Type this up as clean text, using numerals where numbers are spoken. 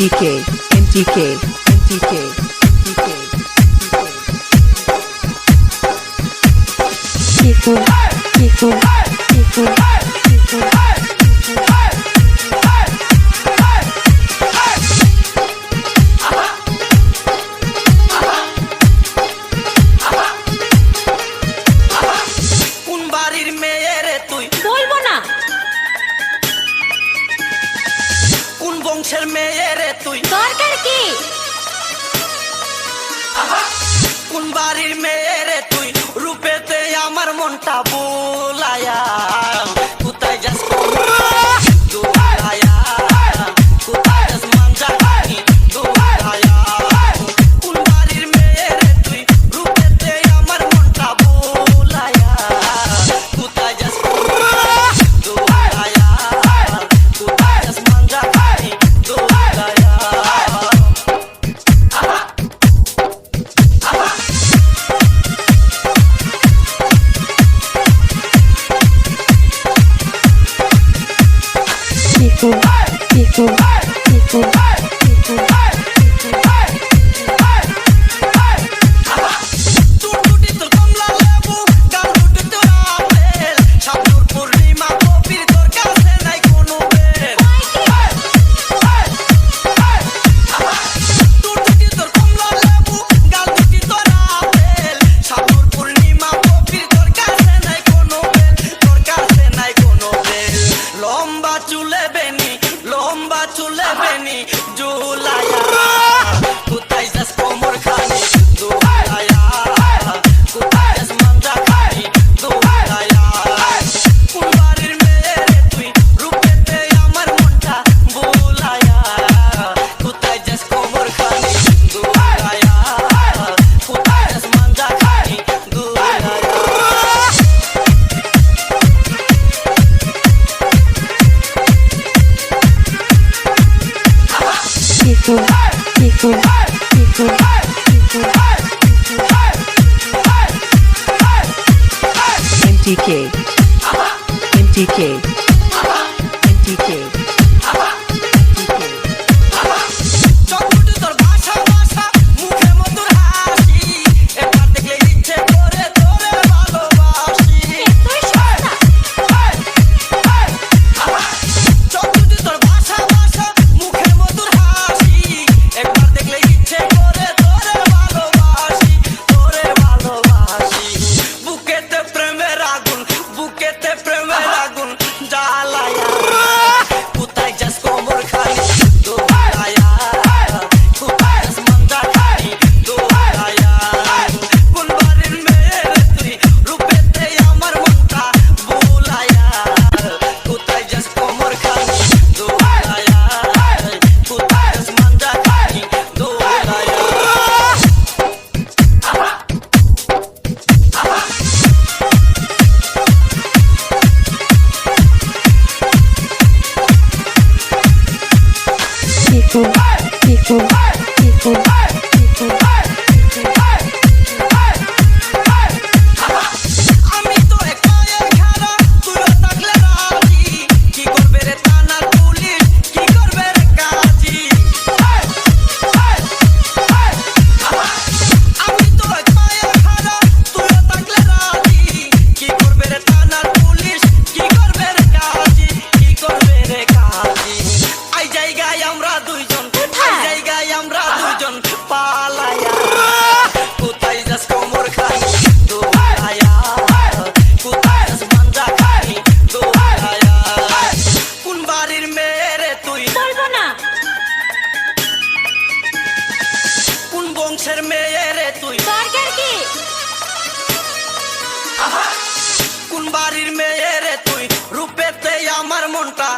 MTK, MTK, MTK, MTK. Kiku, Kiku, Kiku, Kiku. কোন বাড়ির মেয়ে রে তুই? বলবো না। কোন বংশের মেয়ে রে তুই? দরকার কি? কোন বাড়ির মেয়ে রে তুই? রূপেতে আমার মনটা বোলায়া কোথায় যাস দোলায়া কোথায় যাস মাঞ্জা খানি দোলায়া কোন বাড়ির মেয়ে রে তুই? রূপেতে আমার মনটা বোলায়া কোথায় যাস দোলায়া কোথায় যাস মাঞ্জা খানি দোলায়া Kiku, Kiku, Kiku, Kiku. টুটুটি তোর কমলা লেবু গাল টুটু তোর আপেল সাপুর পূর্ণিমা কবির তোর কাছে নাই কোনো বেল টুটুটি তোর কমলা লেবু গাল টুটু তোর আপেল সাপুর পূর্ণিমা কবির তোর কাছে নাই কোনো বেল তোর কাছে নাই কোনো বেল লম্বা চুলে বেনি জুলায়া কোথায় যাস কোমর খানি দোলায়া কোথায় যাস মাঞ্জা খানি দোলায়া কোন বাড়ির মেয়ে রে তুই? রূপেতে আমার মনটা বোলায়া কোথায় যাস কোমর খানি দোলায়া কোথায় যাস মাঞ্জা খানি দোলায়া Kiku, Kiku, Kiku, Kiku. MTK, MTK, MTK, MTK. চটপটে তোর ভাষা মুখে মধুর হাসি একবার দেখলে ইচ্ছে করে তোরে ভালোবাসি চটপটে তোর ভাষা মুখে মধুর হাসি একবার দেখলে ইচ্ছে করে তোরে ভালোবাসি বুকেতে প্রেমের আগুন জ্বালায়া কোথায় যাস কোমর খানি দোলায়া কোথায় যাস মাঞ্জা খানি দোলায়া কোন বাড়ির মেয়ে রে তুই? রূপেতে আমার মনটা বোলায়া কোথায় যাস কোমর খানি দোলায়া কোথায় যাস মাঞ্জা খানি দোলায়া Kiku, Kiku, Kiku, Kiku. আমি তো একাই খারা তুই থাকলে রাজি কি করবে রে থানার পুলিশ কি করবে রে কাজী আমি তো একাই খারা তুই থাকলে রাজি কি করবে রে থানার পুলিশ কি করবে রে কাজী আই জায়গায় আমরা দুইজন পালায়া কোথায় যাস কোমর খানি দোলায়া কোথায় যাস মাঞ্জা খানি দোলায়া কোন বাড়ির মেয়ে রে তুই? বলবো না। কোন বংশের মেয়ে রে তুই? দরকার কি? কোন বাড়ির মেয়ে রে তুই? রূপেতে আমার মনটা